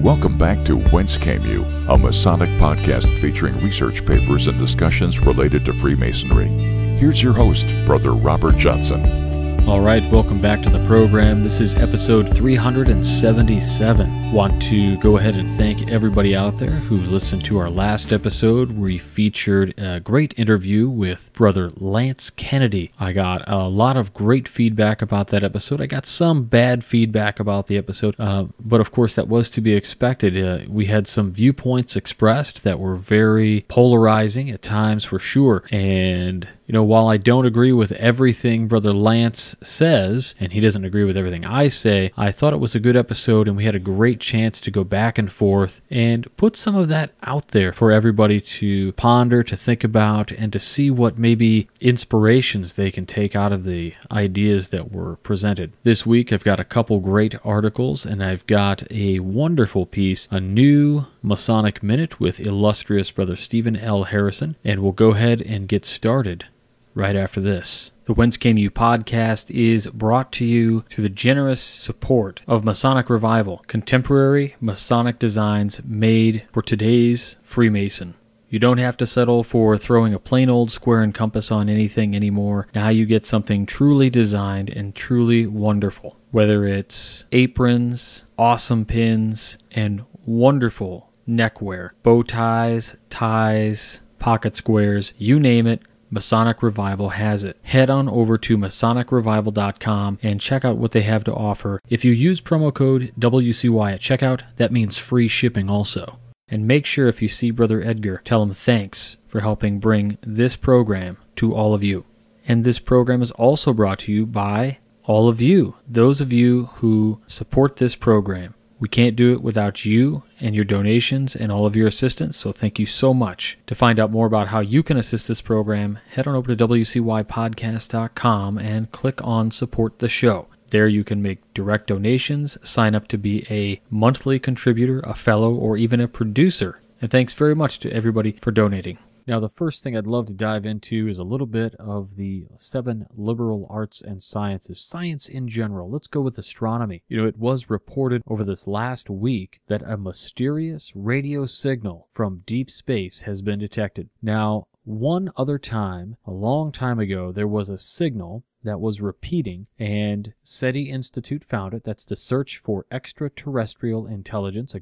Welcome back to Whence Came You, a Masonic podcast featuring research papers and discussions related to Freemasonry. Here's your host, Brother Robert Johnson. All right, welcome back to the program. This is episode 377. Want to go ahead and thank everybody out there who listened to our last episode where we featured a great interview with Brother Lance Kennedy. I got a lot of great feedback about that episode. I got some bad feedback about the episode, but of course that was to be expected. We had some viewpoints expressed that were very polarizing at times for sure, and while I don't agree with everything Brother Lance says, and he doesn't agree with everything I say, I thought it was a good episode, and we had a great chance to go back and forth and put some of that out there for everybody to ponder, to think about, and to see what maybe inspirations they can take out of the ideas that were presented. This week, I've got a couple great articles, and I've got a wonderful piece, a new Masonic Minute with illustrious Brother Stephen L. Harrison, and we'll go ahead and get started right after this. The Whence Came You podcast is brought to you through the generous support of Masonic Revival, contemporary Masonic designs made for today's Freemason. You don't have to settle for throwing a plain old square and compass on anything anymore. Now you get something truly designed and truly wonderful. Whether it's aprons, awesome pins, and wonderful neckwear, bow ties, pocket squares, you name it, Masonic Revival has it. Head on over to MasonicRevival.com and check out what they have to offer. If you use promo code WCY at checkout, that means free shipping also. And make sure if you see Brother Edgar, tell him thanks for helping bring this program to all of you. And this program is also brought to you by all of you, those of you who support this program. We can't do it without you and your donations and all of your assistance, so thank you so much. To find out more about how you can assist this program, head on over to WCYpodcast.com and click on Support the Show. There you can make direct donations, sign up to be a monthly contributor, a fellow, or even a producer. And thanks very much to everybody for donating. Now, the first thing I'd love to dive into is a little bit of the 7 liberal arts and sciences, science in general. Let's go with astronomy. It was reported over this last week that a mysterious radio signal from deep space has been detected. Now, one other time, a long time ago, there was a signal that was repeating, and SETI Institute found it. That's the Search for Extraterrestrial Intelligence,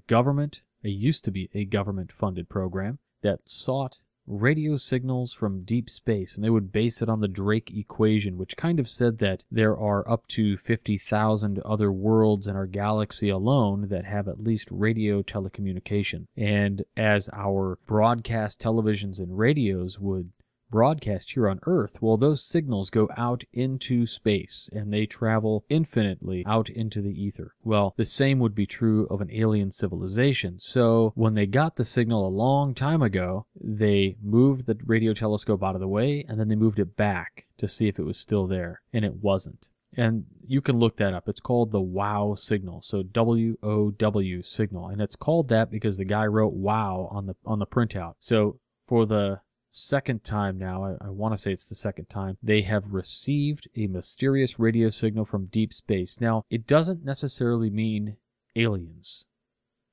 used to be a government-funded program that sought radio signals from deep space, and they would base it on the Drake equation, which kind of said that there are up to 50,000 other worlds in our galaxy alone that have at least radio telecommunication. And as our broadcast televisions and radios would broadcast here on Earth, well, those signals go out into space and they travel infinitely out into the ether. Well, the same would be true of an alien civilization. So when they got the signal a long time ago, they moved the radio telescope out of the way and then they moved it back to see if it was still there, and it wasn't. And you can look that up. It's called the WOW signal, so WOW signal, and it's called that because the guy wrote WOW on the printout. So for the second time now, I want to say it's the second time, they have received a mysterious radio signal from deep space. Now, it doesn't necessarily mean aliens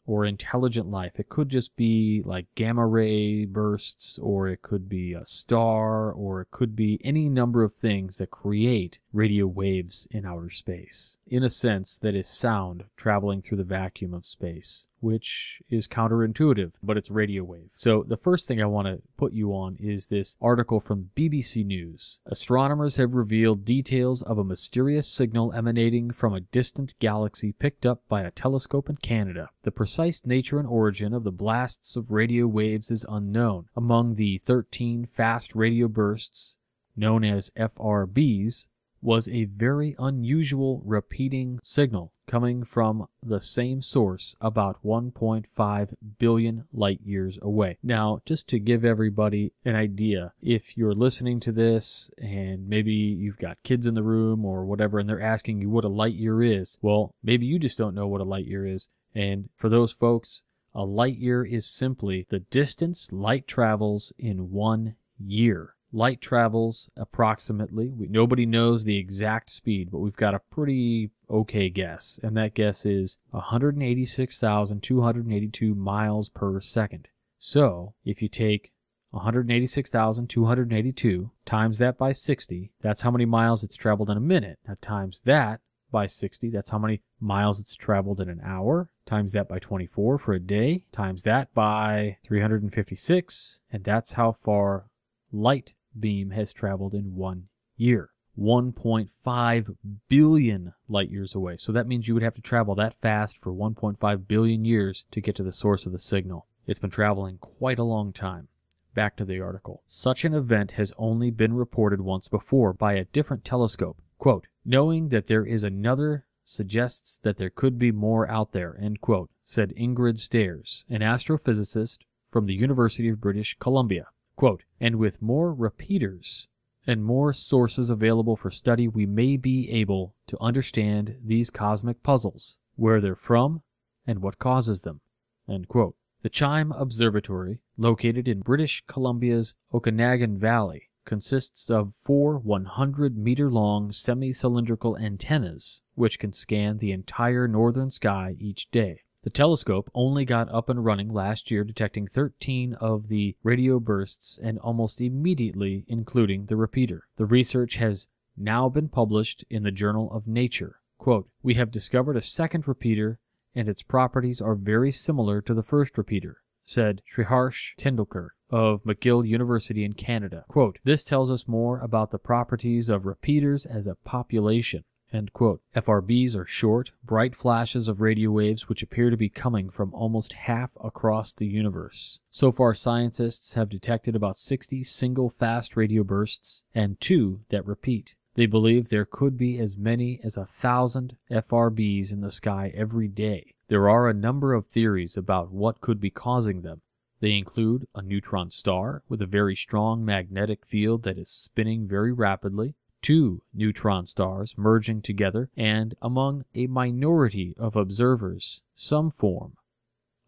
or intelligent life. It could just be like gamma ray bursts, or it could be a star, or it could be any number of things that create radio waves in outer space. In a sense, that is sound traveling through the vacuum of space, which is counterintuitive, but it's radio wave. So the first thing I want to put you on is this article from BBC News. Astronomers have revealed details of a mysterious signal emanating from a distant galaxy picked up by a telescope in Canada. The precise nature and origin of the blasts of radio waves is unknown. Among the 13 fast radio bursts, known as FRBs, was a very unusual repeating signal coming from the same source about 1.5 billion light years away. Now, just to give everybody an idea, if you're listening to this and maybe you've got kids in the room or whatever and they're asking you what a light year is, well, maybe you just don't know what a light year is. And for those folks, a light year is simply the distance light travels in 1 year. Light travels approximately, nobody knows the exact speed, but we've got a pretty okay guess, and that guess is 186,282 miles per second. So, if you take 186,282 times that by 60, that's how many miles it's traveled in a minute. Now times that by 60, that's how many miles it's traveled in an hour. Times that by 24 for a day. Times that by 356, and that's how far light beam has traveled in 1 year. 1.5 billion light years away. So that means you would have to travel that fast for 1.5 billion years to get to the source of the signal. It's been traveling quite a long time. Back to the article. Such an event has only been reported once before by a different telescope. Quote, knowing that there is another suggests that there could be more out there, end quote, said Ingrid Stairs, an astrophysicist from the University of British Columbia. Quote, and with more repeaters and more sources available for study, we may be able to understand these cosmic puzzles, where they're from and what causes them, end quote. The Chime Observatory, located in British Columbia's Okanagan Valley, consists of 4 100-meter-long semi-cylindrical antennas, which can scan the entire northern sky each day. The telescope only got up and running last year, detecting 13 of the radio bursts and almost immediately including the repeater. The research has now been published in the Journal of Nature. Quote, we have discovered a second repeater and its properties are very similar to the first repeater, said Sriharsh Tendulkar of McGill University in Canada. Quote, this tells us more about the properties of repeaters as a population, end quote. FRBs are short, bright flashes of radio waves which appear to be coming from almost half across the universe. So far, scientists have detected about 60 single fast radio bursts and 2 that repeat. They believe there could be as many as 1,000 FRBs in the sky every day. There are a number of theories about what could be causing them. They include a neutron star with a very strong magnetic field that is spinning very rapidly, 2 neutron stars merging together, and among a minority of observers, some form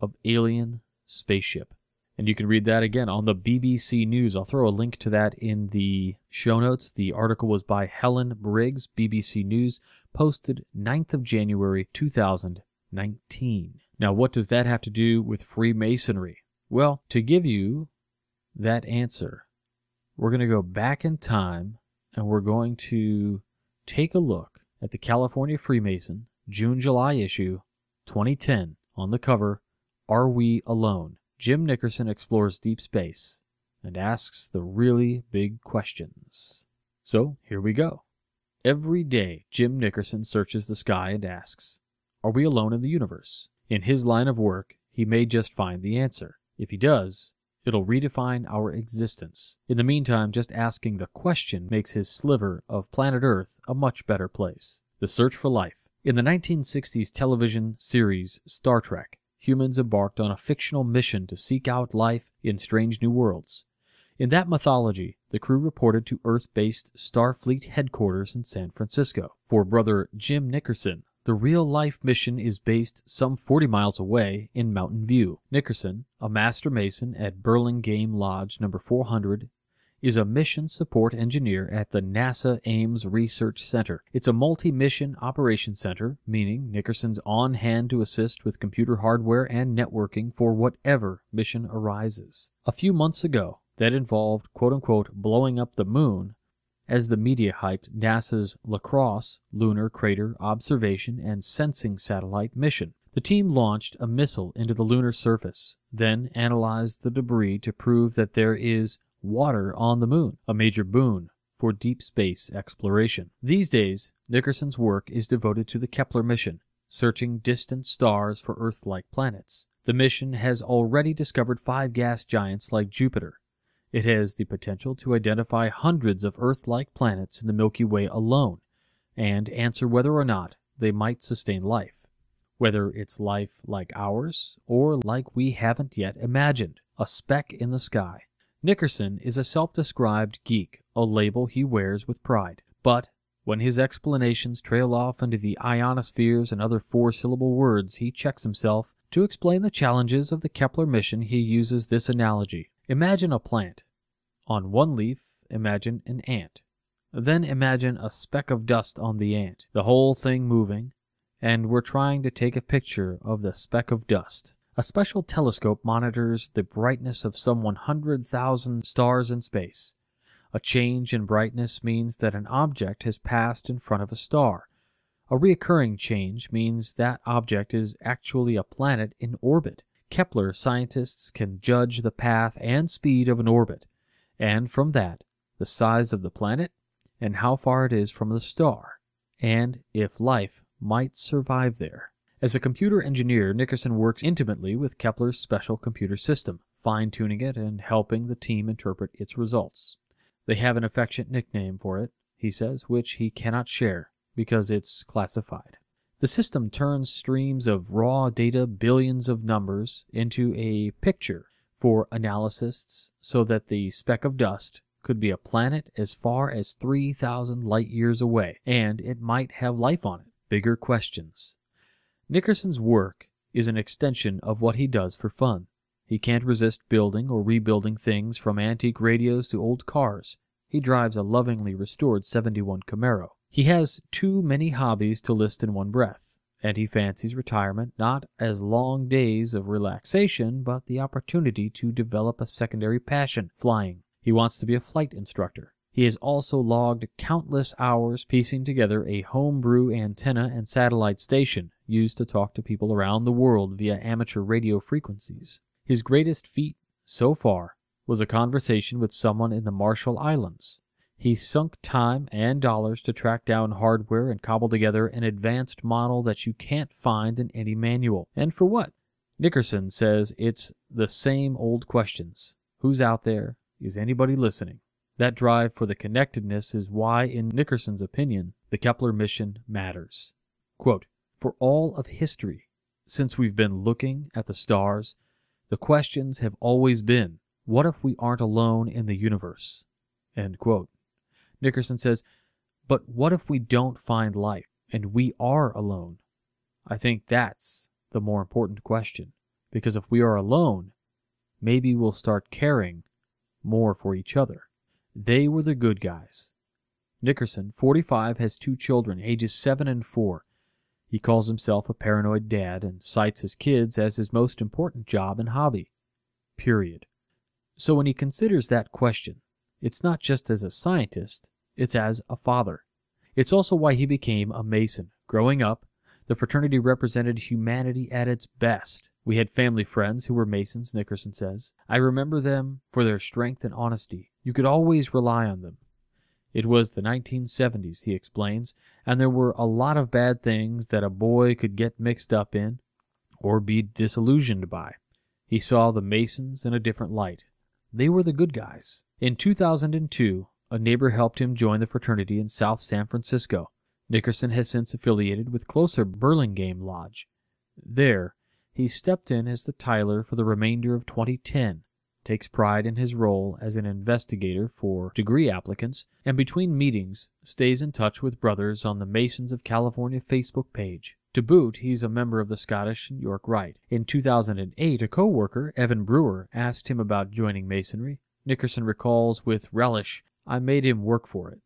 of alien spaceship. And you can read that again on the BBC News. I'll throw a link to that in the show notes. The article was by Helen Briggs, BBC News, posted 9th of January 2019. Now, what does that have to do with Freemasonry? Well, to give you that answer, we're going to go back in time and we're going to take a look at the California Freemason, June-July issue, 2010. On the cover, Are We Alone? Jim Nickerson explores deep space and asks the really big questions. So, here we go. Every day, Jim Nickerson searches the sky and asks, are we alone in the universe? In his line of work, he may just find the answer. If he does, it'll redefine our existence. In the meantime, just asking the question makes his sliver of planet Earth a much better place. The search for life. In the 1960s television series Star Trek, humans embarked on a fictional mission to seek out life in strange new worlds. In that mythology, the crew reported to Earth-based Starfleet headquarters in San Francisco. For brother Jim Nickerson, the real-life mission is based some 40 miles away in Mountain View. Nickerson, a master mason at Burlingame Lodge No. 400, is a mission support engineer at the NASA Ames Research Center. It's a multi-mission operations center, meaning Nickerson's on hand to assist with computer hardware and networking for whatever mission arises. A few months ago, that involved quote-unquote blowing up the moon, as the media hyped NASA's La Crosse Lunar Crater Observation and Sensing Satellite mission. The team launched a missile into the lunar surface, then analyzed the debris to prove that there is water on the moon, a major boon for deep space exploration. These days, Nickerson's work is devoted to the Kepler mission, searching distant stars for Earth-like planets. The mission has already discovered 5 gas giants like Jupiter. It has the potential to identify hundreds of Earth-like planets in the Milky Way alone, and answer whether or not they might sustain life. Whether it's life like ours, or like we haven't yet imagined, a speck in the sky. Nickerson is a self-described geek, a label he wears with pride. But when his explanations trail off into the ionospheres and other 4-syllable words, he checks himself. To explain the challenges of the Kepler mission, he uses this analogy. Imagine a plant. On one leaf, imagine an ant. Then imagine a speck of dust on the ant. The whole thing moving, and we're trying to take a picture of the speck of dust. A special telescope monitors the brightness of some 100,000 stars in space. A change in brightness means that an object has passed in front of a star. A recurring change means that object is actually a planet in orbit. Kepler scientists can judge the path and speed of an orbit, and from that, the size of the planet and how far it is from the star, and if life might survive there. As a computer engineer, Nickerson works intimately with Kepler's special computer system, fine-tuning it and helping the team interpret its results. They have an affectionate nickname for it, he says, which he cannot share because it's classified. The system turns streams of raw data, billions of numbers, into a picture for analysts so that the speck of dust could be a planet as far as 3,000 light years away, and it might have life on it. Bigger questions. Nickerson's work is an extension of what he does for fun. He can't resist building or rebuilding things from antique radios to old cars. He drives a lovingly restored '71 Camaro. He has too many hobbies to list in one breath, and he fancies retirement not as long days of relaxation, but the opportunity to develop a secondary passion, flying. He wants to be a flight instructor. He has also logged countless hours piecing together a homebrew antenna and satellite station used to talk to people around the world via amateur radio frequencies. His greatest feat so far was a conversation with someone in the Marshall Islands. He sunk time and dollars to track down hardware and cobble together an advanced model that you can't find in any manual. And for what? Nickerson says it's the same old questions. Who's out there? Is anybody listening? That drive for the connectedness is why, in Nickerson's opinion, the Kepler mission matters. Quote, "For all of history, since we've been looking at the stars, the questions have always been, what if we aren't alone in the universe?" End quote. Nickerson says, but what if we don't find life and we are alone? I think that's the more important question, because if we are alone, maybe we'll start caring more for each other. They were the good guys. Nickerson, 45, has 2 children, ages 7 and 4. He calls himself a paranoid dad and cites his kids as his most important job and hobby. Period. So when he considers that question, it's not just as a scientist, it's as a father. It's also why he became a Mason. Growing up, the fraternity represented humanity at its best. We had family friends who were Masons, Nickerson says. I remember them for their strength and honesty. You could always rely on them. It was the 1970s, he explains, and there were a lot of bad things that a boy could get mixed up in or be disillusioned by. He saw the Masons in a different light. They were the good guys. In 2002, a neighbor helped him join the fraternity in South San Francisco. Nickerson has since affiliated with closer Burlingame Lodge. There, he stepped in as the Tyler for the remainder of 2010, takes pride in his role as an investigator for degree applicants, and between meetings stays in touch with brothers on the Masons of California Facebook page. To boot, he's a member of the Scottish and York Rite. In 2008, a co-worker, Evan Brewer, asked him about joining Masonry. Nickerson recalls with relish, I made him work for it.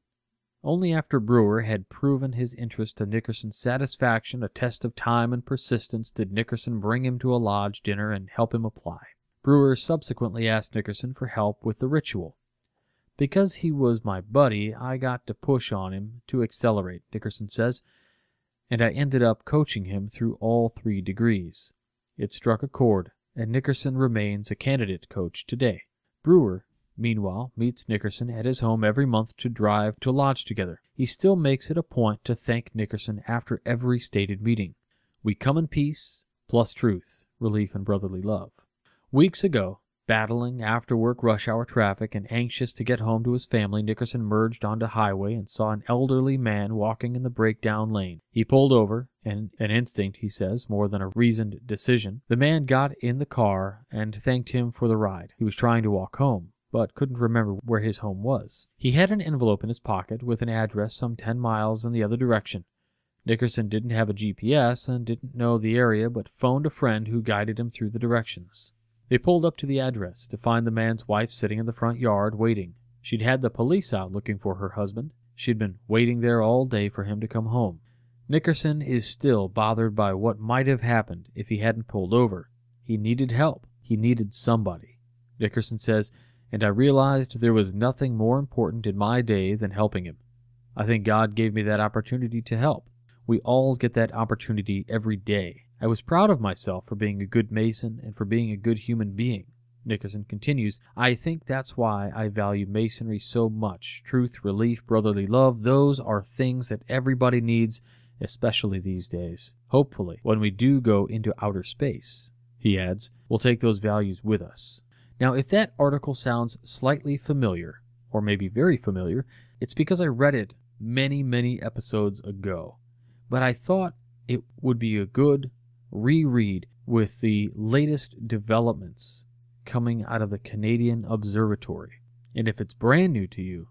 Only after Brewer had proven his interest to Nickerson's satisfaction, a test of time and persistence, did Nickerson bring him to a lodge dinner and help him apply. Brewer subsequently asked Nickerson for help with the ritual. Because he was my buddy, I got to push on him to accelerate, Nickerson says, and I ended up coaching him through all 3 degrees. It struck a chord, and Nickerson remains a candidate coach today. Brewer, meanwhile, meets Nickerson at his home every month to drive to lodge together. He still makes it a point to thank Nickerson after every stated meeting. We come in peace, plus truth, relief, and brotherly love. Weeks ago, battling after-work rush hour traffic and anxious to get home to his family, Nickerson merged onto highway and saw an elderly man walking in the breakdown lane. He pulled over, and an instinct, he says, more than a reasoned decision. The man got in the car and thanked him for the ride. He was trying to walk home, but couldn't remember where his home was. He had an envelope in his pocket with an address some 10 miles in the other direction. Nickerson didn't have a GPS and didn't know the area, but phoned a friend who guided him through the directions. They pulled up to the address to find the man's wife sitting in the front yard waiting. She'd had the police out looking for her husband. She'd been waiting there all day for him to come home. Nickerson is still bothered by what might have happened if he hadn't pulled over. He needed help. He needed somebody. Nickerson says, and I realized there was nothing more important in my day than helping him. I think God gave me that opportunity to help. We all get that opportunity every day. I was proud of myself for being a good Mason and for being a good human being. Nickerson continues, I think that's why I value Masonry so much. Truth, relief, brotherly love, those are things that everybody needs, especially these days. Hopefully, when we do go into outer space, he adds, we'll take those values with us. Now, if that article sounds slightly familiar, or maybe very familiar, it's because I read it many episodes ago. But I thought it would be a good reread with the latest developments coming out of the Canadian Observatory. And if it's brand new to you,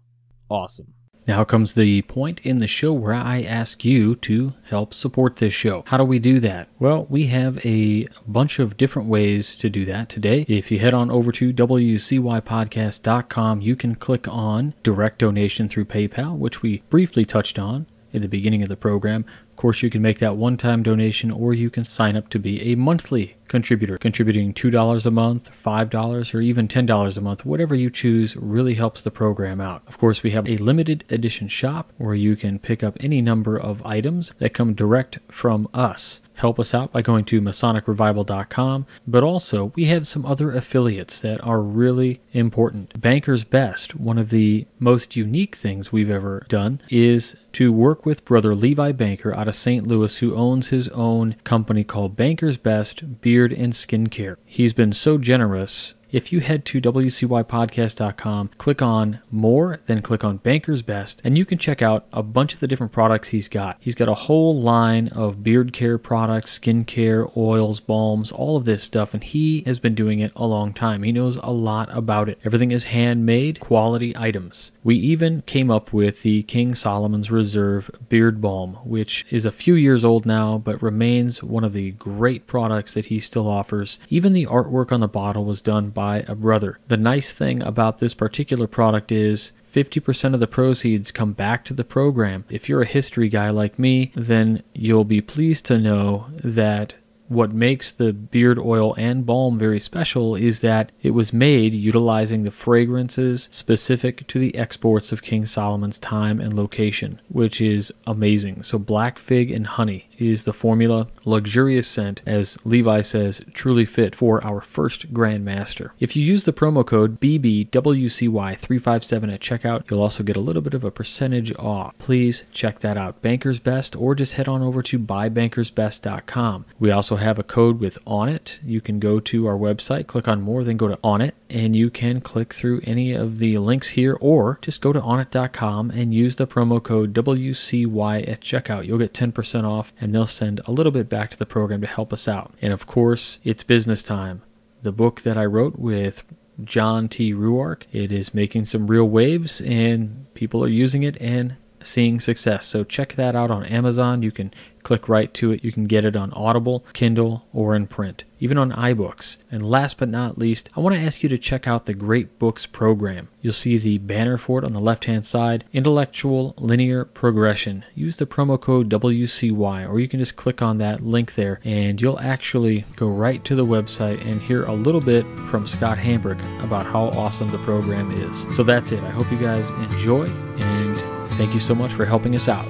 awesome. Now comes the point in the show where I ask you to help support this show. How do we do that? Well, we have a bunch of different ways to do that today. If you head on over to wcypodcast.com, you can click on direct donation through PayPal, which we briefly touched on in the beginning of the program. Of course, you can make that one-time donation, or you can sign up to be a monthly contributor. Contributing $2 a month, $5, or even $10 a month, whatever you choose really helps the program out. Of course, we have a limited edition shop where you can pick up any number of items that come direct from us. Help us out by going to MasonicRevival.com, but also we have some other affiliates that are really important. Banker's Best, one of the most unique things we've ever done, is to work with Brother Levi Banker out of St. Louis, who owns his own company called Banker's Best Beard and Skincare. He's been so generous. If you head to wcypodcast.com, click on More, then click on Banker's Best, and you can check out a bunch of the different products he's got. He's got a whole line of beard care products, skin care, oils, balms, all of this stuff, and he has been doing it a long time. He knows a lot about it. Everything is handmade, quality items. We even came up with the King Solomon's Reserve Beard Balm, which is a few years old now, but remains one of the great products that he still offers. Even the artwork on the bottle was done by a brother. The nice thing about this particular product is 50% of the proceeds come back to the program. If you're a history guy like me, then you'll be pleased to know that what makes the beard oil and balm very special is that it was made utilizing the fragrances specific to the exports of King Solomon's time and location, which is amazing. So black fig and honey is the formula. Luxurious scent, as Levi says, truly fit for our first Grand Master. If you use the promo code BBWCY357 at checkout, you'll also get a little bit of a percentage off. Please check that out. Banker's Best, or just head on over to buybankersbest.com. We also have a code with On It. You can go to our website, click on More, then go to On It, and you can click through any of the links here, or just go to onit.com and use the promo code WCY at checkout. You'll get 10% off, and they'll send a little bit back to the program to help us out. And of course, it's business time. The book that I wrote with John T. Ruark, it is making some real waves, and people are using it and seeing success. So check that out on Amazon. You can click right to it. You can get it on Audible, Kindle, or in print, even on iBooks. And last but not least, I want to ask you to check out the Great Books program. You'll see the banner for it on the left-hand side, Intellectual Linear Progression. Use the promo code WCY, or you can just click on that link there, and you'll actually go right to the website and hear a little bit from Scott Hambrick about how awesome the program is. So that's it. I hope you guys enjoy, and thank you so much for helping us out.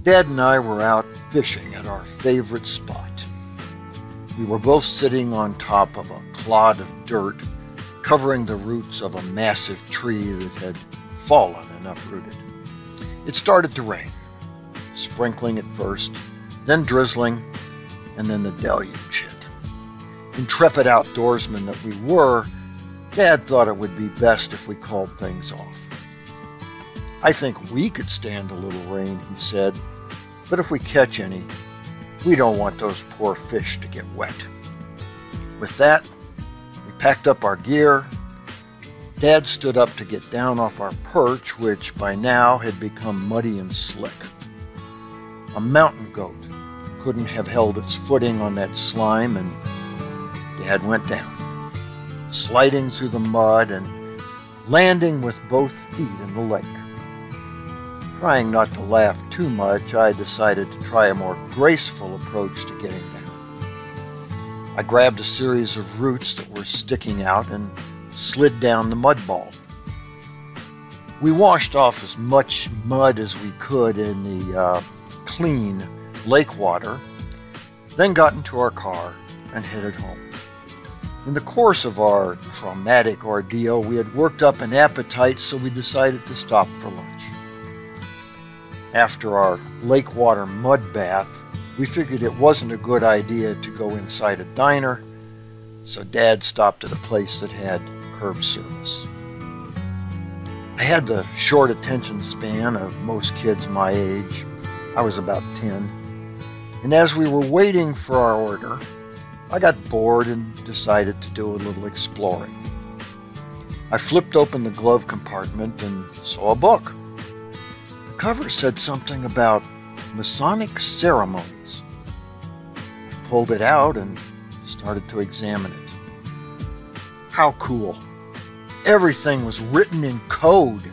Dad and I were out fishing at our favorite spot. We were both sitting on top of a clod of dirt covering the roots of a massive tree that had fallen and uprooted. It started to rain, sprinkling at first, then drizzling, and then the deluge hit. Intrepid outdoorsmen that we were, Dad thought it would be best if we called things off. I think we could stand a little rain, he said, but if we catch any, we don't want those poor fish to get wet. With that, we packed up our gear. Dad stood up to get down off our perch, which by now had become muddy and slick. A mountain goat couldn't have held its footing on that slime, and Dad went down, sliding through the mud and landing with both feet in the lake. Trying not to laugh too much, I decided to try a more graceful approach to getting down. I grabbed a series of roots that were sticking out and slid down the mud ball. We washed off as much mud as we could in the clean lake water, then got into our car and headed home. In the course of our traumatic ordeal, we had worked up an appetite, so we decided to stop for lunch. After our lake water mud bath, we figured it wasn't a good idea to go inside a diner, so Dad stopped at a place that had curb service. I had the short attention span of most kids my age. I was about 10. And as we were waiting for our order, I got bored and decided to do a little exploring. I flipped open the glove compartment and saw a book. The cover said something about Masonic ceremonies. I pulled it out and started to examine it. How cool. Everything was written in code.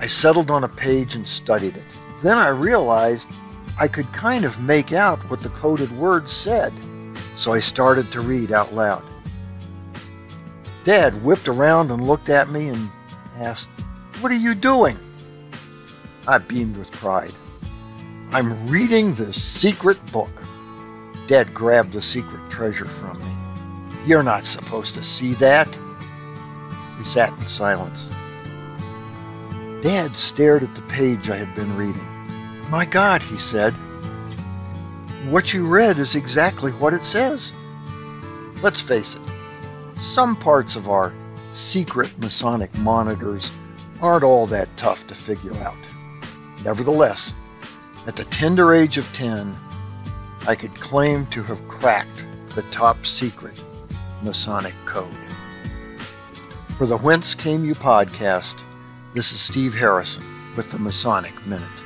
I settled on a page and studied it. Then I realized I could kind of make out what the coded words said, so I started to read out loud. Dad whipped around and looked at me and asked, "What are you doing?" I beamed with pride. "I'm reading this secret book." Dad grabbed the secret treasure from me. "You're not supposed to see that." We sat in silence. Dad stared at the page I had been reading. "My God," he said, "what you read is exactly what it says." Let's face it, some parts of our secret Masonic monitors aren't all that tough to figure out. Nevertheless, at the tender age of 10, I could claim to have cracked the top secret Masonic code. For the Whence Came You podcast, this is Steve Harrison with the Masonic Minute.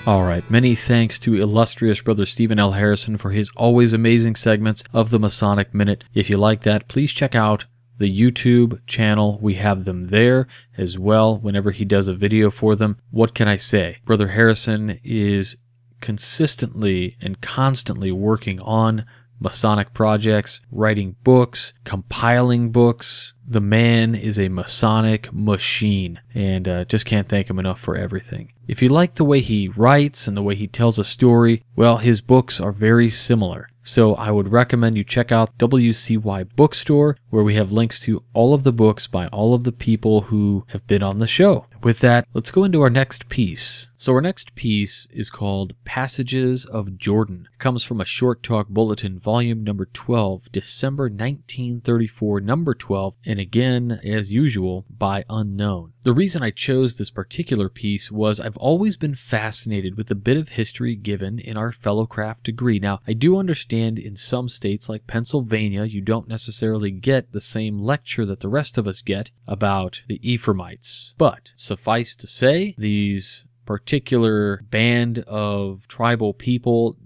All right, many thanks to illustrious Brother Stephen L. Harrison for his always amazing segments of the Masonic Minute. If you like that, please check out the YouTube channel. We have them there as well whenever he does a video for them. What can I say? Brother Harrison is consistently and constantly working on Masonic projects, writing books, compiling books. The man is a Masonic machine, and just can't thank him enough for everything. If you like the way he writes and the way he tells a story, well, his books are very similar. So I would recommend you check out WCY Bookstore, where we have links to all of the books by all of the people who have been on the show. With that, let's go into our next piece. So our next piece is called Passages of Jordan. It comes from a Short Talk Bulletin, volume number 12, December 1934, number 12, and again, as usual, by unknown. The reason I chose this particular piece was I've always been fascinated with the bit of history given in our fellowcraft degree. Now, I do understand in some states like Pennsylvania, you don't necessarily get the same lecture that the rest of us get about the Ephraimites. But suffice to say, these particular band of tribal people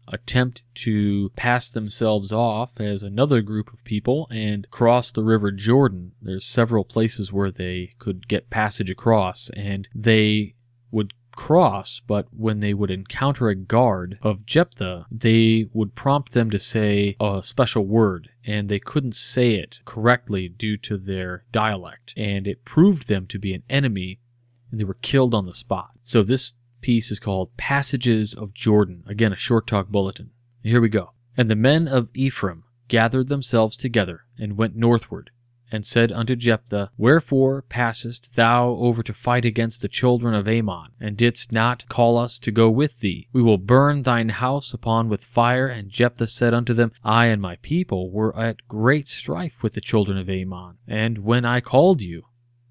attempt to pass themselves off as another group of people and cross the river Jordan. There's several places where they could get passage across, and they would cross, but when they would encounter a guard of Jephthah, they would prompt them to say a special word, and they couldn't say it correctly due to their dialect, and it proved them to be an enemy, and they were killed on the spot. So this piece is called Passages of Jordan. Again, a Short Talk Bulletin. Here we go. And the men of Ephraim gathered themselves together, and went northward, and said unto Jephthah, Wherefore passest thou over to fight against the children of Ammon, and didst not call us to go with thee? We will burn thine house upon with fire. And Jephthah said unto them, I and my people were at great strife with the children of Ammon, and when I called you,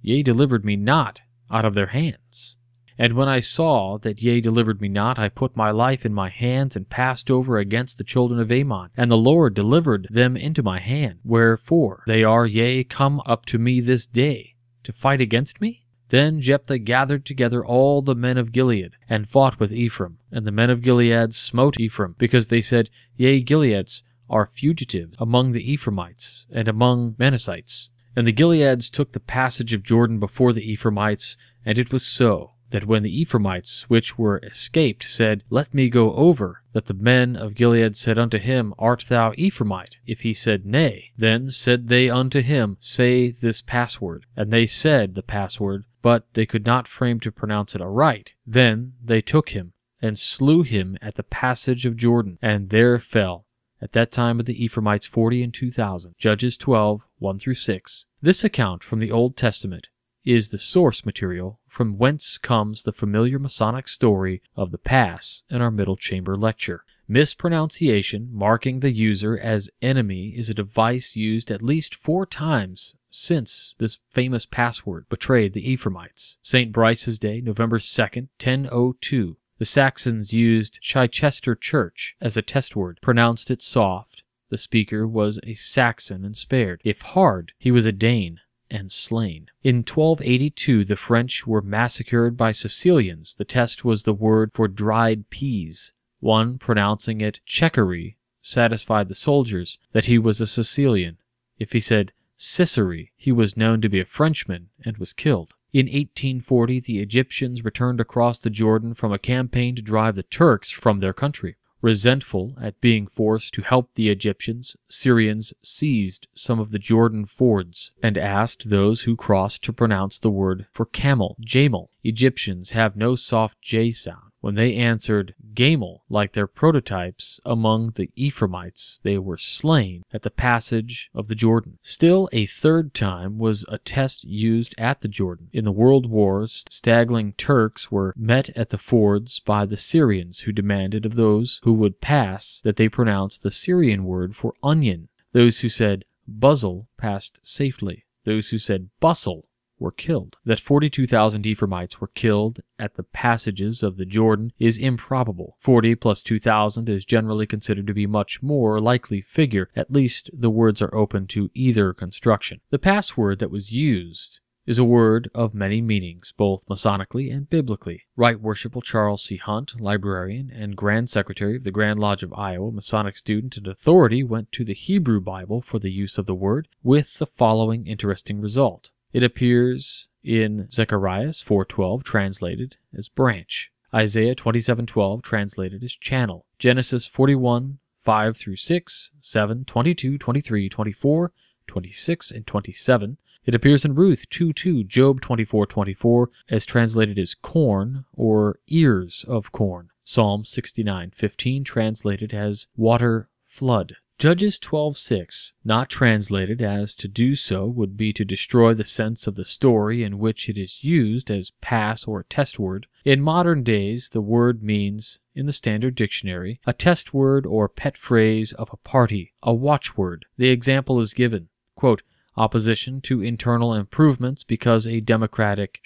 ye delivered me not out of their hands. And when I saw that ye delivered me not, I put my life in my hands, and passed over against the children of Ammon. And the Lord delivered them into my hand. Wherefore they are, yea, come up to me this day, to fight against me? Then Jephthah gathered together all the men of Gilead, and fought with Ephraim. And the men of Gilead smote Ephraim, because they said, Yea, Gileads are fugitives among the Ephraimites, and among Manassites. And the Gileads took the passage of Jordan before the Ephraimites, And it was so, that when the Ephraimites which were escaped said, Let me go over, that the men of Gilead said unto him, Art thou Ephraimite? If he said, Nay, then said they unto him, Say this password. And they said the password, but they could not frame to pronounce it aright. Then they took him, and slew him at the passage of Jordan, and there fell at that time of the Ephraimites 40 and 2,000. Judges 12, 1-6. This account from the Old Testament is the source material from whence comes the familiar Masonic story of the pass in our middle chamber lecture. Mispronunciation marking the user as enemy is a device used at least 4 times since this famous password betrayed the Ephraimites. St. Bryce's Day, November 2nd, 1002. The Saxons used Chichester Church as a test word, pronounced it soft. The speaker was a Saxon and spared. If hard, he was a Dane and slain. In 1282, the French were massacred by Sicilians. The test was the word for dried peas. One, pronouncing it checkery, satisfied the soldiers that he was a Sicilian. If he said Sicily, he was known to be a Frenchman and was killed. In 1840, the Egyptians returned across the Jordan from a campaign to drive the Turks from their country. Resentful at being forced to help the Egyptians, Syrians seized some of the Jordan fords and asked those who crossed to pronounce the word for camel, Jamel. Egyptians have no soft J sound. When they answered Gamel, like their prototypes among the Ephraimites, they were slain at the passage of the Jordan. Still a third time was a test used at the Jordan. In the World Wars, straggling Turks were met at the fords by the Syrians, who demanded of those who would pass that they pronounce the Syrian word for onion. Those who said buzzle passed safely. Those who said bustle were killed. That 42,000 Ephraimites were killed at the passages of the Jordan is improbable. 40 plus 2,000 is generally considered to be much more likely figure. At least the words are open to either construction. The password that was used is a word of many meanings, both Masonically and biblically. Right Worshipful Charles C. Hunt, librarian and Grand Secretary of the Grand Lodge of Iowa, Masonic student and authority, went to the Hebrew Bible for the use of the word, with the following interesting result. It appears in Zechariah 4:12, translated as branch. Isaiah 27:12, translated as channel. Genesis 41, 5-6, 7, 22, 23, 24, 26, and 27. It appears in Ruth 2:2, Job 24:24, as translated as corn or ears of corn. Psalm 69:15, translated as water flood. Judges 12:6, not translated, as to do so would be to destroy the sense of the story in which it is used as pass or test word. In modern days, the word means, in the Standard Dictionary, a test word or pet phrase of a party, a watchword. The example is given, quote, opposition to internal improvements because a democratic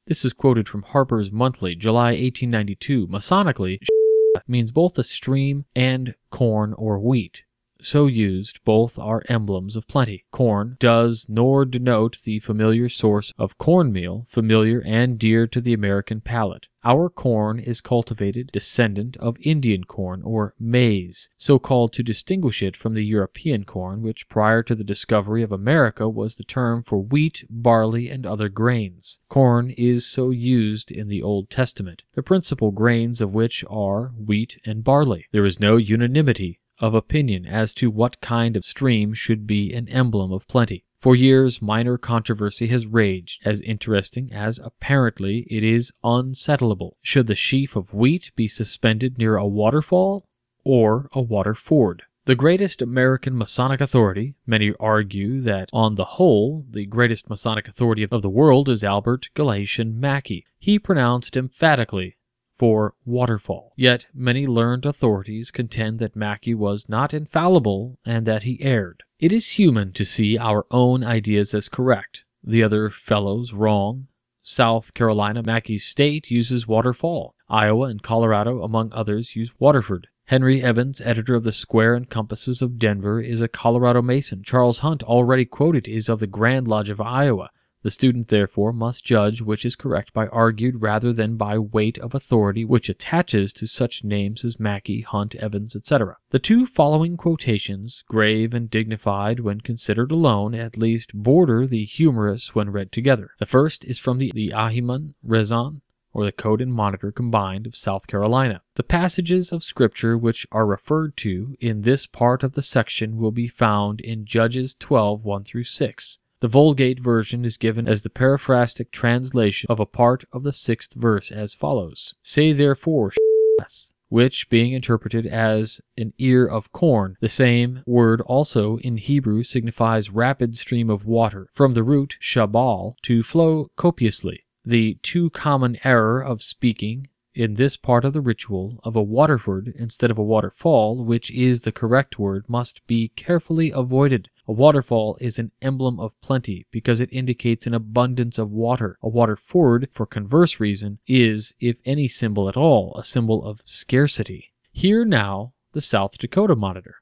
This is quoted from Harper's Monthly, July 1892. Masonically, means both a stream and corn or wheat. So used, both are emblems of plenty. Corn does nor denote the familiar source of cornmeal, familiar and dear to the American palate. Our corn is cultivated descendant of Indian corn, or maize, so called to distinguish it from the European corn, which prior to the discovery of America was the term for wheat, barley, and other grains. Corn is so used in the Old Testament, the principal grains of which are wheat and barley. There is no unanimity of opinion as to what kind of stream should be an emblem of plenty. For years, minor controversy has raged, as interesting as apparently it is unsettleable. Should the sheaf of wheat be suspended near a waterfall or a water ford? The greatest American Masonic authority, many argue that, on the whole, the greatest Masonic authority of the world is Albert Galatian Mackey. He pronounced emphatically for waterfall. Yet many learned authorities contend that Mackey was not infallible and that he erred. It is human to see our own ideas as correct, the other fellows wrong. South Carolina, Mackey's state, uses waterfall. Iowa and Colorado, among others, use Waterford. Henry Evans, editor of the Square and Compasses of Denver, is a Colorado Mason. Charles Hunt, already quoted, is of the Grand Lodge of Iowa. The student, therefore, must judge which is correct by argued rather than by weight of authority which attaches to such names as Mackey, Hunt, Evans, etc. The two following quotations, grave and dignified when considered alone, at least border the humorous when read together. The first is from the Ahiman Rezan, or the Code and Monitor combined of South Carolina. The passages of Scripture which are referred to in this part of the section will be found in Judges 12, 1-6. The Vulgate version is given as the paraphrastic translation of a part of the 6th verse as follows. Say therefore, which being interpreted as an ear of corn, the same word also in Hebrew signifies rapid stream of water, from the root shabal, to flow copiously. The too common error of speaking in this part of the ritual of a waterford instead of a waterfall, which is the correct word, must be carefully avoided. A waterfall is an emblem of plenty because it indicates an abundance of water. A waterford, for converse reason, is, if any symbol at all, a symbol of scarcity. Here now the South Dakota Monitor.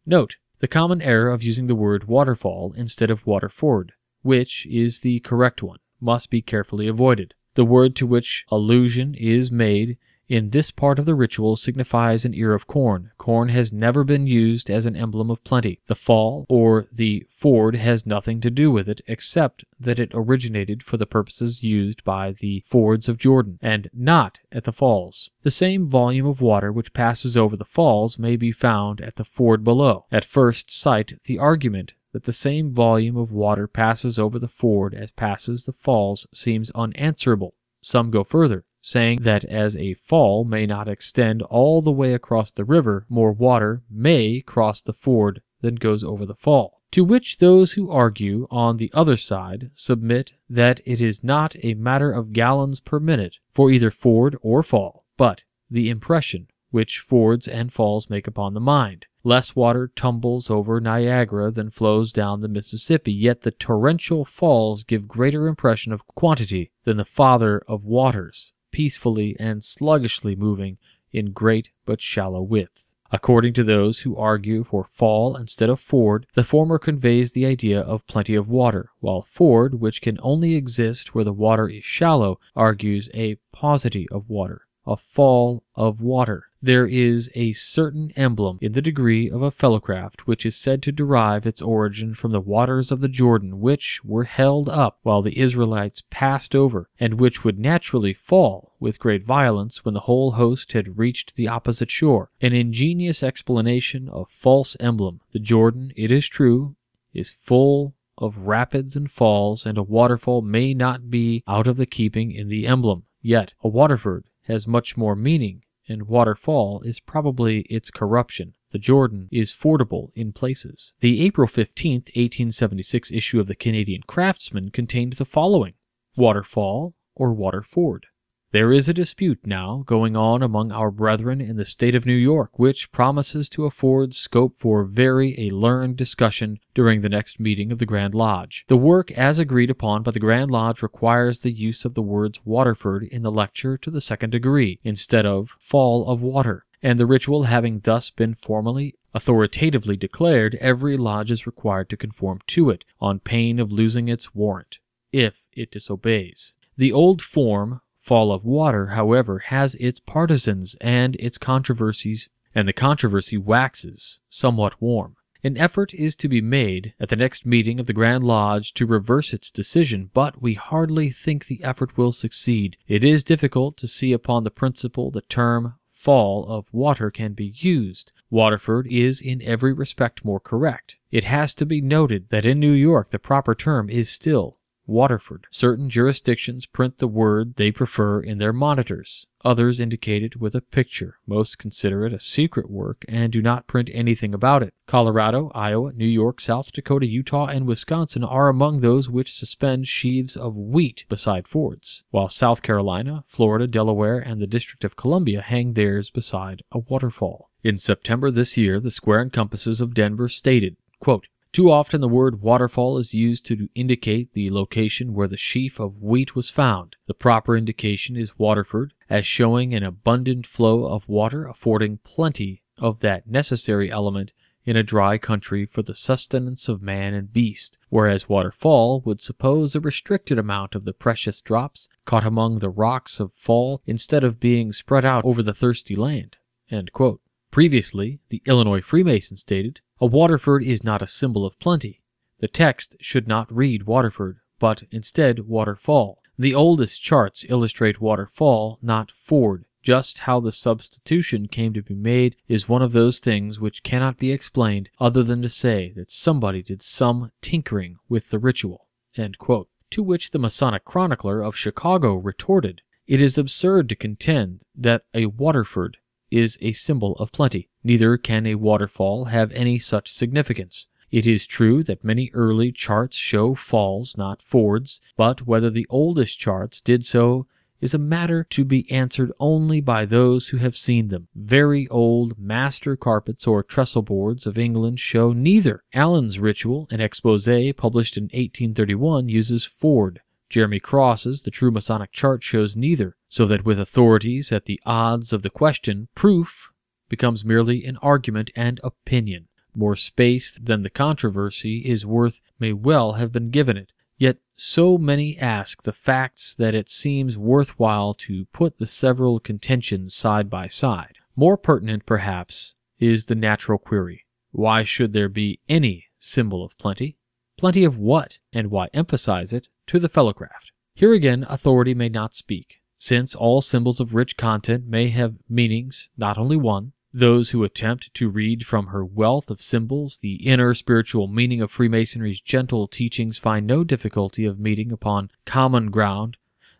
Note the common error of using the word waterfall instead of waterford, which is the correct one, must be carefully avoided. The word to which allusion is made in this part of the ritual signifies an ear of corn. Corn has never been used as an emblem of plenty. The fall or the ford has nothing to do with it except that it originated for the purposes used by the fords of Jordan, and not at the falls. The same volume of water which passes over the falls may be found at the ford below. At first sight, the argument that the same volume of water passes over the ford as passes the falls seems unanswerable. Some go further, saying that as a fall may not extend all the way across the river, more water may cross the ford than goes over the fall. To which those who argue on the other side submit that it is not a matter of gallons per minute for either ford or fall, but the impression which fords and falls make upon the mind. Less water tumbles over Niagara than flows down the Mississippi, yet the torrential falls give greater impression of quantity than the Father of waters, peacefully and sluggishly moving in great but shallow width. According to those who argue for fall instead of ford, the former conveys the idea of plenty of water, while ford, which can only exist where the water is shallow, argues a paucity of water, a fall of water. There is a certain emblem in the degree of a fellowcraft which is said to derive its origin from the waters of the Jordan, which were held up while the Israelites passed over, and which would naturally fall with great violence when the whole host had reached the opposite shore. An ingenious explanation of false emblem. The Jordan, it is true, is full of rapids and falls, and a waterfall may not be out of the keeping in the emblem. Yet a waterford has much more meaning, and waterfall is probably its corruption. The Jordan is fordable in places. The April 15, 1876 issue of the Canadian Craftsman contained the following: waterfall or waterford. There is a dispute now going on among our brethren in the state of New York, which promises to afford scope for a learned discussion during the next meeting of the Grand Lodge. The work as agreed upon by the Grand Lodge requires the use of the words Waterford in the lecture to the second degree, instead of fall of water, and the ritual having thus been formally authoritatively declared, every lodge is required to conform to it, on pain of losing its warrant, if it disobeys. The old form, fall of water, however, has its partisans and its controversies, and the controversy waxes somewhat warm. An effort is to be made at the next meeting of the Grand Lodge to reverse its decision, but we hardly think the effort will succeed. It is difficult to see upon the principle the term fall of water can be used. Waterford is in every respect more correct. It has to be noted that in New York the proper term is still Waterford. Certain jurisdictions print the word they prefer in their monitors. Others indicate it with a picture. Most consider it a secret work and do not print anything about it. Colorado, Iowa, New York, South Dakota, Utah, and Wisconsin are among those which suspend sheaves of wheat beside fords, while South Carolina, Florida, Delaware, and the District of Columbia hang theirs beside a waterfall. In September this year, the Square and Compasses of Denver stated, quote, "Too often the word waterfall is used to indicate the location where the sheaf of wheat was found. The proper indication is Waterford, as showing an abundant flow of water affording plenty of that necessary element in a dry country for the sustenance of man and beast, whereas waterfall would suppose a restricted amount of the precious drops caught among the rocks of fall instead of being spread out over the thirsty land." End quote. Previously, the Illinois Freemason stated, "A Waterford is not a symbol of plenty. The text should not read Waterford, but instead waterfall. The oldest charts illustrate waterfall, not ford. Just how the substitution came to be made is one of those things which cannot be explained other than to say that somebody did some tinkering with the ritual." End quote. To which the Masonic chronicler of Chicago retorted, "It is absurd to contend that a Waterford is a symbol of plenty. Neither can a waterfall have any such significance. It is true that many early charts show falls, not fords, but whether the oldest charts did so is a matter to be answered only by those who have seen them. Very old master carpets or trestle boards of England show neither. Allen's Ritual, an exposé published in 1831, uses ford. Jeremy Cross's The True Masonic Chart shows neither, so that with authorities at the odds of the question, proof becomes merely an argument and opinion. More space than the controversy is worth may well have been given it. Yet so many ask the facts that it seems worthwhile to put the several contentions side by side. More pertinent, perhaps, is the natural query: why should there be any symbol of plenty? Plenty of what, and why emphasize it to the fellowcraft? Here again, authority may not speak, since all symbols of rich content may have meanings, not only one. Those who attempt to read from her wealth of symbols the inner spiritual meaning of Freemasonry's gentle teachings find no difficulty of meeting upon common ground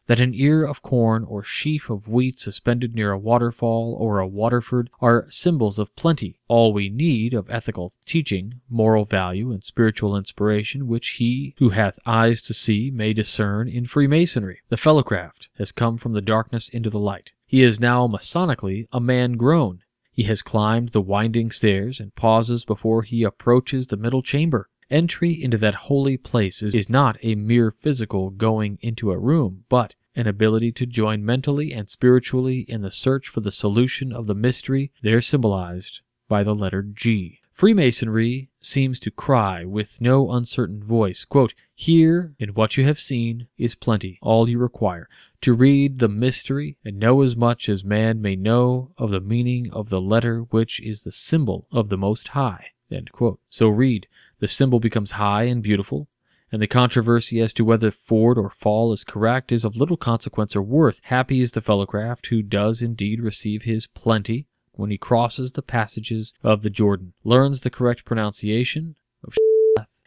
that an ear of corn or sheaf of wheat suspended near a waterfall or a Waterford are symbols of plenty, all we need of ethical teaching, moral value, and spiritual inspiration, which he who hath eyes to see may discern in Freemasonry. The fellowcraft has come from the darkness into the light. He is now Masonically a man grown. He has climbed the winding stairs and pauses before he approaches the middle chamber. Entry into that holy place is not a mere physical going into a room, but an ability to join mentally and spiritually in the search for the solution of the mystery there symbolized by the letter G. Freemasonry seems to cry with no uncertain voice, quote, "Here, in what you have seen, is plenty, all you require, to read the mystery and know as much as man may know of the meaning of the letter which is the symbol of the Most High." End quote. So read. The symbol becomes high and beautiful, and the controversy as to whether ford or fall is correct is of little consequence or worth. Happy is the fellowcraft who does indeed receive his plenty when he crosses the passages of the Jordan, learns the correct pronunciation of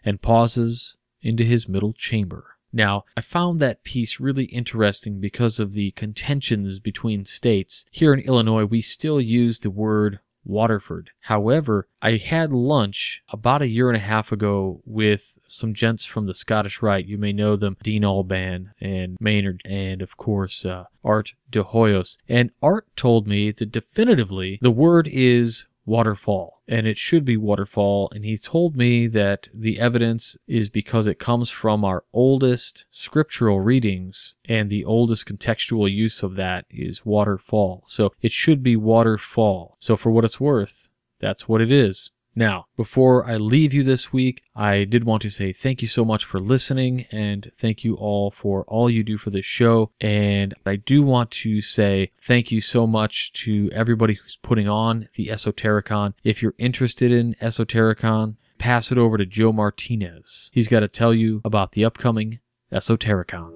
and pauses into his middle chamber. Now, I found that piece really interesting because of the contentions between states. Here in Illinois, we still use the word Waterford. However, I had lunch about a year and a half ago with some gents from the Scottish Rite. You may know them, Dean Alban and Maynard, and of course, Art de Hoyos. And Art told me that definitively the word is waterfall, and it should be waterfall, and he told me that the evidence is because it comes from our oldest scriptural readings, and the oldest contextual use of that is waterfall. So it should be waterfall. So for what it's worth, that's what it is. Now, before I leave you this week, I did want to say thank you so much for listening, and thank you all for all you do for this show. And I do want to say thank you so much to everybody who's putting on the Esotericon. If you're interested in Esotericon, pass it over to Joe Martinez. He's got to tell you about the upcoming Esotericon.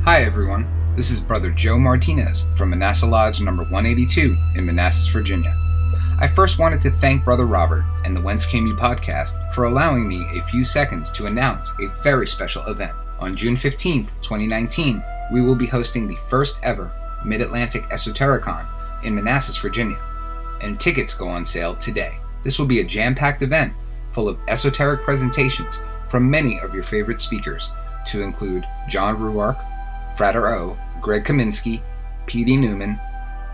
Hi everyone, this is Brother Joe Martinez from Manassas Lodge number 182 in Manassas, Virginia. I first wanted to thank Brother Robert and the Whence podcast for allowing me a few seconds to announce a very special event. On June 15th, 2019, we will be hosting the first ever Mid-Atlantic Esotericon in Manassas, Virginia, and tickets go on sale today. This will be a jam-packed event full of esoteric presentations from many of your favorite speakers, to include John Ruark, Frater O, Greg Kaminsky, P.D. Newman,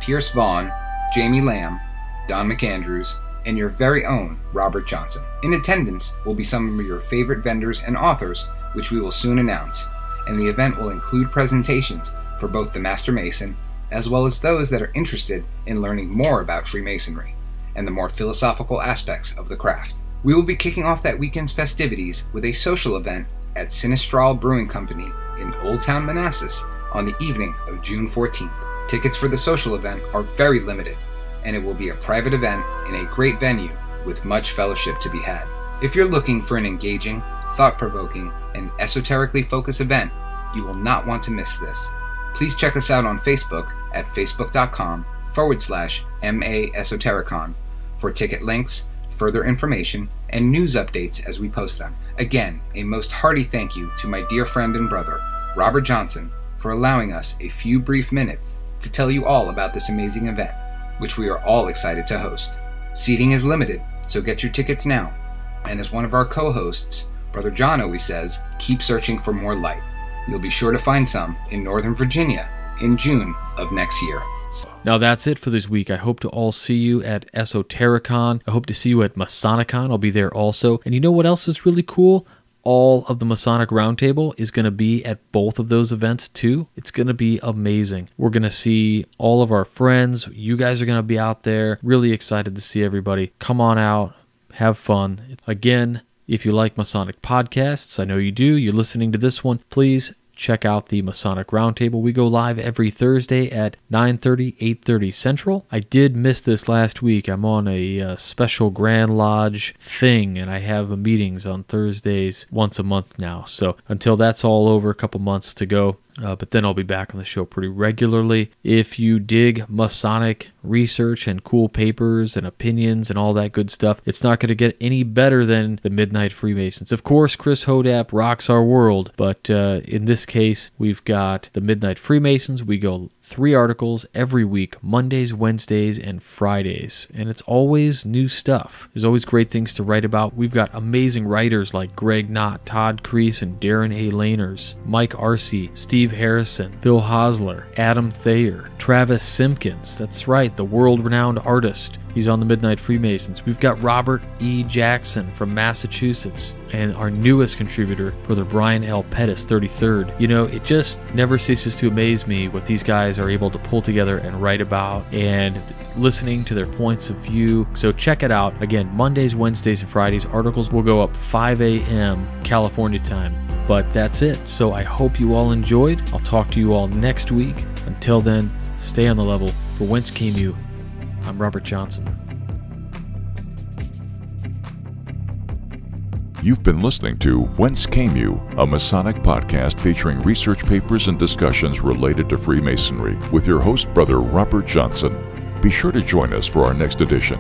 Pierce Vaughn, Jamie Lamb, Don McAndrews, and your very own Robert Johnson. In attendance will be some of your favorite vendors and authors, which we will soon announce, and the event will include presentations for both the Master Mason as well as those that are interested in learning more about Freemasonry. and the more philosophical aspects of the craft. We will be kicking off that weekend's festivities with a social event at Sinistral Brewing Company in Old Town Manassas on the evening of June 14th. Tickets for the social event are very limited, and it will be a private event in a great venue with much fellowship to be had. If you're looking for an engaging, thought-provoking, and esoterically focused event, you will not want to miss this. Please check us out on Facebook at facebook.com/MA Esotericon for ticket links, further information, and news updates as we post them. Again, a most hearty thank you to my dear friend and brother, Robert Johnson, for allowing us a few brief minutes to tell you all about this amazing event, which we are all excited to host. Seating is limited, so get your tickets now. And as one of our co-hosts, Brother John always says, keep searching for more light. You'll be sure to find some in Northern Virginia in June of next year. Now that's it for this week. I hope to all see you at Esotericon. I hope to see you at Masonicon. I'll be there also. And you know what else is really cool? All of the Masonic Roundtable is going to be at both of those events too. It's going to be amazing. We're going to see all of our friends. You guys are going to be out there. Really excited to see everybody. Come on out. Have fun. Again, if you like Masonic podcasts, I know you do, you're listening to this one, please check out the Masonic Roundtable. We go live every Thursday at 9:30, 8:30 Central. I did miss this last week. I'm on a special Grand Lodge thing, and I have meetings on Thursdays once a month now. So until that's all over, a couple months to go. But then I'll be back on the show pretty regularly. If you dig Masonic research and cool papers and opinions and all that good stuff, it's not going to get any better than the Midnight Freemasons. Of course, Chris Hodap rocks our world, but in this case, we've got the Midnight Freemasons. We go 3 articles every week, Mondays, Wednesdays, and Fridays. And it's always new stuff. There's always great things to write about. We've got amazing writers like Greg Knott, Todd Kreese, and Darren A. Laners, Mike Arce, Steve Harrison, Bill Hosler, Adam Thayer, Travis Simpkins. That's right, the world-renowned artist. He's on the Midnight Freemasons. We've got Robert E. Jackson from Massachusetts, and our newest contributor, Brother Brian L. Pettis, 33rd. You know, it just never ceases to amaze me what these guys are able to pull together and write about, and listening to their points of view. So check it out. Again, Mondays, Wednesdays, and Fridays. Articles will go up 5 a.m. California time. But that's it. So I hope you all enjoyed. I'll talk to you all next week. Until then, stay on the level. For Whence Came You, I'm Robert Johnson. You've been listening to Whence Came You, a Masonic podcast featuring research papers and discussions related to Freemasonry with your host, Brother Robert Johnson. Be sure to join us for our next edition.